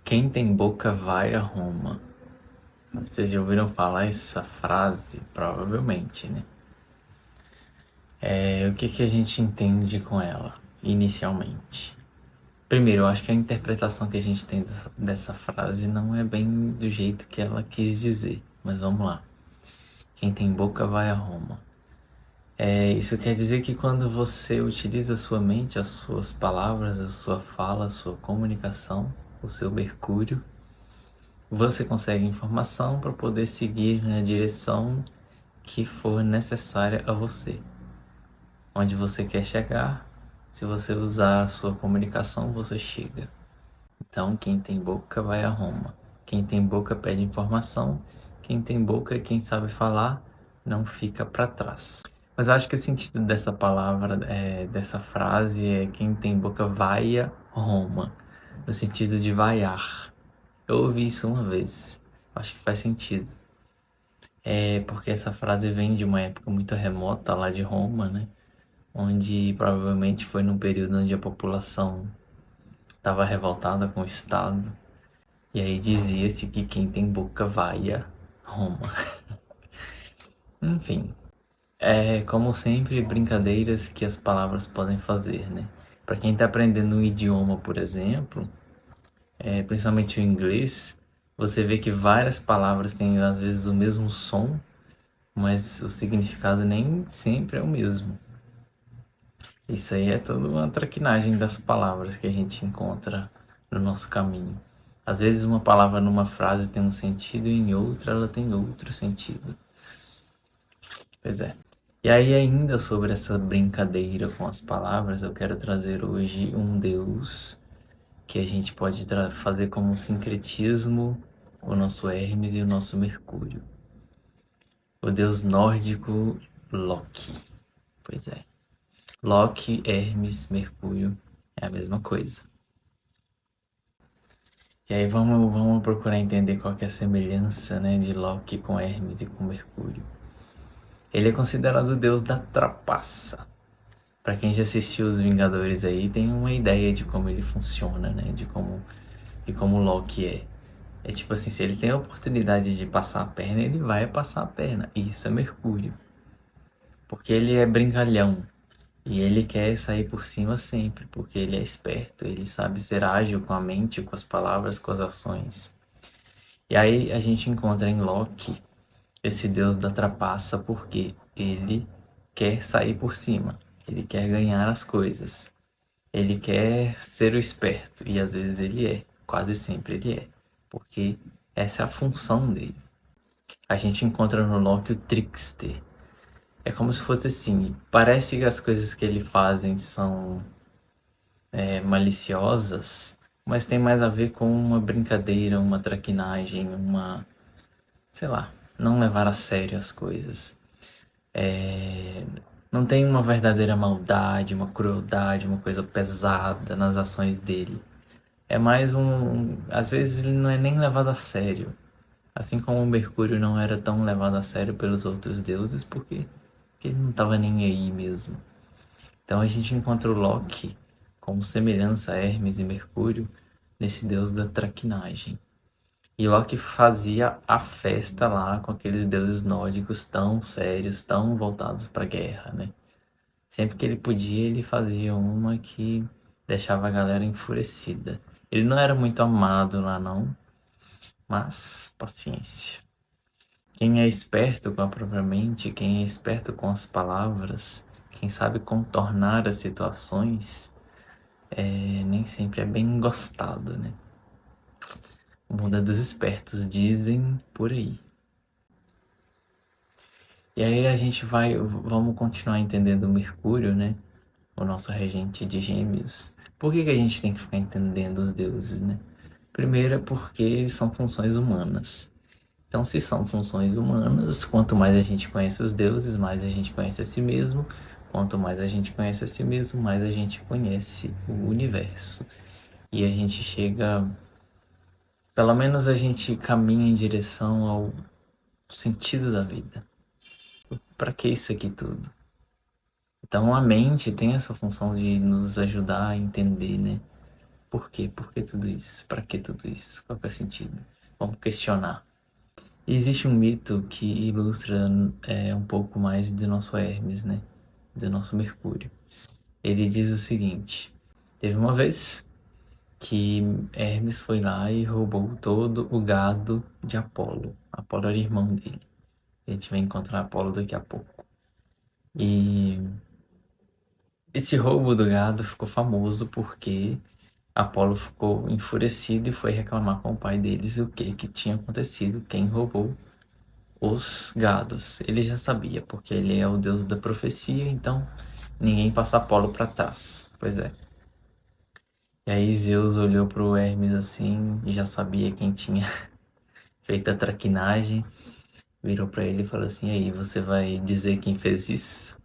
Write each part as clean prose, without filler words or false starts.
Quem tem boca vai a Roma. Vocês já ouviram falar essa frase? Provavelmente, né? O que a gente entende com ela, inicialmente? Primeiro, eu acho que a interpretação que a gente tem dessa frase não é bem do jeito que ela quis dizer. Mas vamos lá. Quem tem boca vai a Roma. Isso quer dizer que quando você utiliza a sua mente, as suas palavras, a sua fala, a sua comunicação, o seu mercúrio, você consegue informação para poder seguir na direção que for necessária a você. Onde você quer chegar, se você usar a sua comunicação, você chega. Então, quem tem boca vai a Roma. Quem tem boca pede informação. Quem tem boca, quem sabe falar, não fica para trás. Mas eu acho que o sentido dessa palavra, dessa frase é quem tem boca vai a Roma. No sentido de vaiar. Eu ouvi isso uma vez. Acho que faz sentido. Porque essa frase vem de uma época muito remota lá de Roma, né? Onde provavelmente foi num período onde a população estava revoltada com o Estado. E aí dizia-se que quem tem boca vai a Roma. Enfim, como sempre brincadeiras que as palavras podem fazer, né? Para quem está aprendendo um idioma, por exemplo, principalmente o inglês, você vê que várias palavras têm às vezes o mesmo som, mas o significado nem sempre é o mesmo. Isso aí é toda uma traquinagem das palavras que a gente encontra no nosso caminho. Às vezes uma palavra numa frase tem um sentido e em outra ela tem outro sentido. Pois é. E aí ainda sobre essa brincadeira com as palavras, eu quero trazer hoje um deus que a gente pode fazer como um sincretismo o nosso Hermes e o nosso Mercúrio. O deus nórdico Loki. Pois é. Loki, Hermes, Mercúrio é a mesma coisa. E aí vamos procurar entender qual que é a semelhança, né, de Loki com Hermes e com Mercúrio. Ele é considerado o deus da trapaça. Para quem já assistiu Os Vingadores aí, tem uma ideia de como ele funciona, né, de como Loki é. É tipo assim, se ele tem a oportunidade de passar a perna, ele vai passar a perna. E isso é Mercúrio. Porque ele é brincalhão. E ele quer sair por cima sempre, porque ele é esperto, ele sabe ser ágil com a mente, com as palavras, com as ações. E aí a gente encontra em Loki esse deus da trapaça porque ele quer sair por cima, ele quer ganhar as coisas, ele quer ser o esperto, e às vezes ele é, quase sempre ele é, porque essa é a função dele. A gente encontra no Loki o trickster. É como se fosse assim, parece que as coisas que ele fazem são maliciosas, mas tem mais a ver com uma brincadeira, uma traquinagem, sei lá, não levar a sério as coisas. Não tem uma verdadeira maldade, uma crueldade, uma coisa pesada nas ações dele. É mais às vezes ele não é nem levado a sério. Assim como o Mercúrio não era tão levado a sério pelos outros deuses, porque ele não estava nem aí mesmo. Então a gente encontra o Loki como semelhança a Hermes e Mercúrio nesse deus da traquinagem. E Loki fazia a festa lá com aqueles deuses nórdicos tão sérios, tão voltados para a guerra, né? Sempre que ele podia, ele fazia uma que deixava a galera enfurecida. Ele não era muito amado lá não, mas paciência. Quem é esperto com a própria mente, quem é esperto com as palavras, quem sabe contornar as situações, nem sempre é bem gostado, né? O mundo é dos espertos, dizem por aí. E aí vamos continuar entendendo o Mercúrio, né? O nosso regente de Gêmeos. Por que a gente tem que ficar entendendo os deuses, né? Primeiro é porque são funções humanas. Então, se são funções humanas, quanto mais a gente conhece os deuses, mais a gente conhece a si mesmo. Quanto mais a gente conhece a si mesmo, mais a gente conhece o universo. E a gente chega, pelo menos a gente caminha em direção ao sentido da vida. Para que isso aqui tudo? Então a mente tem essa função de nos ajudar a entender, né? Por quê? Por que tudo isso? Para que tudo isso? Qual que é o sentido? Vamos questionar. E existe um mito que ilustra um pouco mais do nosso Hermes, né? Do nosso Mercúrio. Ele diz o seguinte: teve uma vez que Hermes foi lá e roubou todo o gado de Apolo. Apolo era irmão dele. A gente vai encontrar Apolo daqui a pouco. E esse roubo do gado ficou famoso porque Apolo ficou enfurecido e foi reclamar com o pai deles o que tinha acontecido, quem roubou os gados. Ele já sabia, porque ele é o deus da profecia, então ninguém passa Apolo para trás. Pois é. E aí Zeus olhou pro Hermes assim e já sabia quem tinha feito a traquinagem, virou para ele e falou assim: "E aí, você vai dizer quem fez isso?"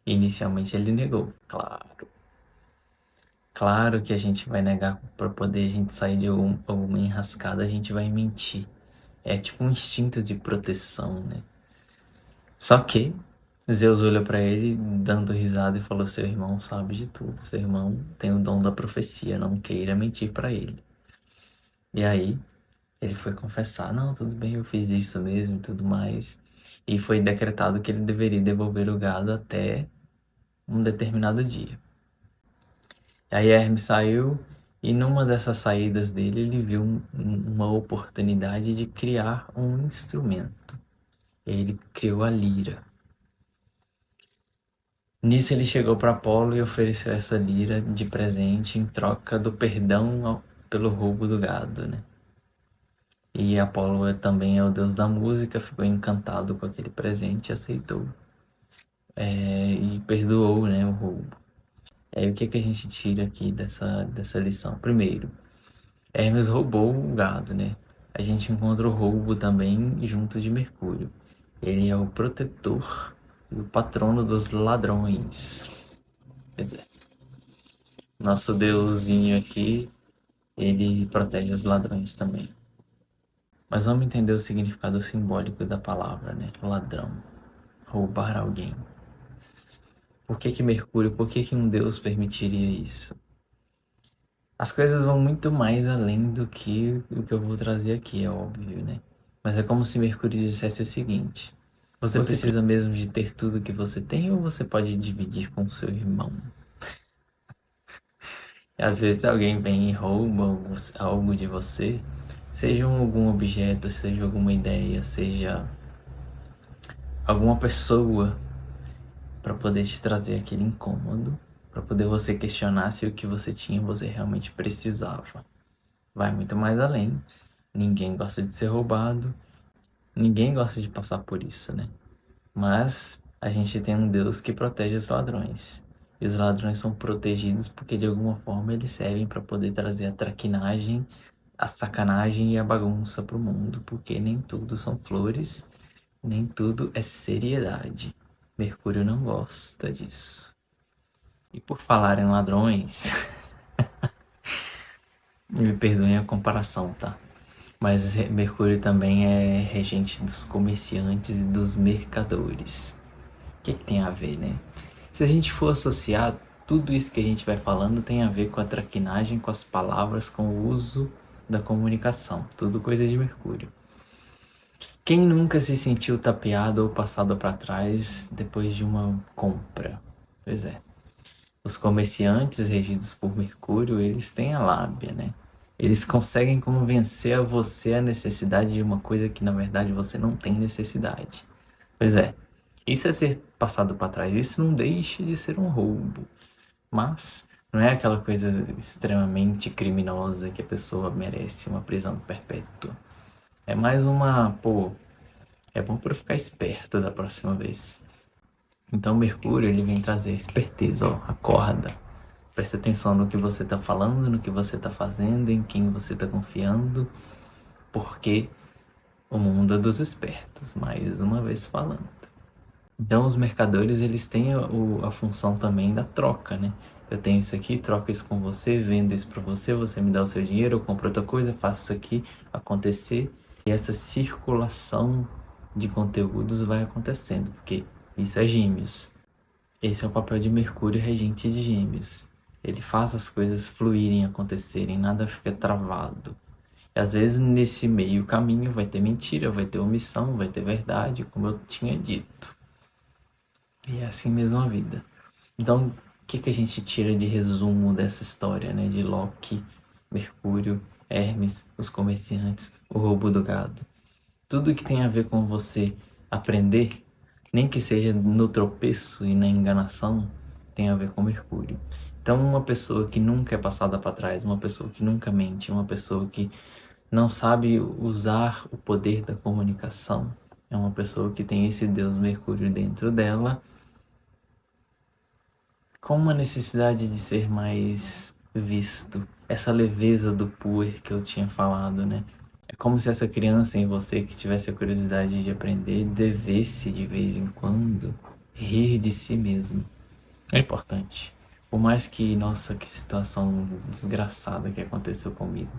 E inicialmente ele negou. Claro que a gente vai negar para poder a gente sair de alguma enrascada, a gente vai mentir. É tipo um instinto de proteção, né? Só que Zeus olhou para ele, dando risada, e falou: "Seu irmão sabe de tudo. Seu irmão tem o dom da profecia. Não queira mentir para ele." E aí ele foi confessar: "Não, tudo bem, eu fiz isso mesmo e tudo mais." E foi decretado que ele deveria devolver o gado até um determinado dia. E aí Hermes saiu e numa dessas saídas dele ele viu uma oportunidade de criar um instrumento. Ele criou a lira. Nisso ele chegou para Apolo e ofereceu essa lira de presente em troca do perdão pelo roubo do gado, né? E Apolo também é o deus da música, ficou encantado com aquele presente e aceitou. E perdoou, né, o roubo. Aí o que que a gente tira aqui dessa lição? Primeiro, Hermes roubou o gado, né? A gente encontra o roubo também junto de Mercúrio. Ele é o protetor e o patrono dos ladrões. Quer dizer, nosso deusinho aqui, ele protege os ladrões também. Mas vamos entender o significado simbólico da palavra, né? Ladrão. Roubar alguém. Por que que Mercúrio, por que que um deus permitiria isso? As coisas vão muito mais além do que o que eu vou trazer aqui, é óbvio, né? Mas é como se Mercúrio dissesse o seguinte: você precisa mesmo de ter tudo que você tem ou você pode dividir com seu irmão? E às vezes alguém vem e rouba algo de você, seja algum objeto, seja alguma ideia, seja alguma pessoa, para poder te trazer aquele incômodo, para poder você questionar se o que você tinha você realmente precisava. Vai muito mais além. Ninguém gosta de ser roubado, ninguém gosta de passar por isso, né? Mas a gente tem um Deus que protege os ladrões. E os ladrões são protegidos porque de alguma forma eles servem para poder trazer a traquinagem, a sacanagem e a bagunça para o mundo, porque nem tudo são flores, nem tudo é seriedade. Mercúrio não gosta disso. E por falar em ladrões, me perdoem a comparação, tá? Mas Mercúrio também é regente dos comerciantes e dos mercadores. O que tem a ver, né? Se a gente for associar, tudo isso que a gente vai falando tem a ver com a traquinagem, com as palavras, com o uso da comunicação. Tudo coisa de Mercúrio. Quem nunca se sentiu tapeado ou passado para trás depois de uma compra? Pois é. Os comerciantes regidos por Mercúrio, eles têm a lábia, né? Eles conseguem convencer a você a necessidade de uma coisa que na verdade você não tem necessidade. Pois é. Isso é ser passado para trás. Isso não deixa de ser um roubo. Mas não é aquela coisa extremamente criminosa que a pessoa merece uma prisão perpétua. É mais é bom para ficar esperto da próxima vez. Então Mercúrio, ele vem trazer esperteza, ó, acorda. Presta atenção no que você está falando, no que você está fazendo, em quem você está confiando, porque o mundo é dos espertos, mais uma vez falando. Então os mercadores, eles têm a função também da troca, né? Eu tenho isso aqui, troco isso com você, vendo isso para você, você me dá o seu dinheiro, eu compro outra coisa, faço isso aqui acontecer. E essa circulação de conteúdos vai acontecendo, porque isso é Gêmeos. Esse é o papel de Mercúrio regente de Gêmeos. Ele faz as coisas fluírem, acontecerem, nada fica travado. E às vezes nesse meio caminho vai ter mentira, vai ter omissão, vai ter verdade, como eu tinha dito. E é assim mesmo a vida. Então, o que a gente tira de resumo dessa história, né? De Loki, Mercúrio, Hermes, os comerciantes, o roubo do gado. Tudo que tem a ver com você aprender, nem que seja no tropeço e na enganação, tem a ver com Mercúrio. Então, uma pessoa que nunca é passada para trás, uma pessoa que nunca mente, uma pessoa que não sabe usar o poder da comunicação, é uma pessoa que tem esse Deus Mercúrio dentro dela, com uma necessidade de ser mais visto, essa leveza do puer que eu tinha falado, né? É como se essa criança em você que tivesse a curiosidade de aprender devesse de vez em quando rir de si mesmo. É importante. Por mais que, nossa, que situação desgraçada que aconteceu comigo.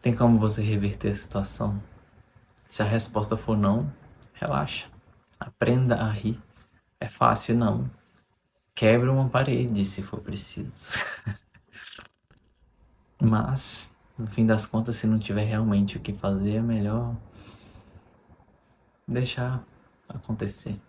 Tem como você reverter a situação? Se a resposta for não, relaxa. Aprenda a rir. É fácil, não. Quebra uma parede se for preciso. Mas, no fim das contas, se não tiver realmente o que fazer, é melhor deixar acontecer.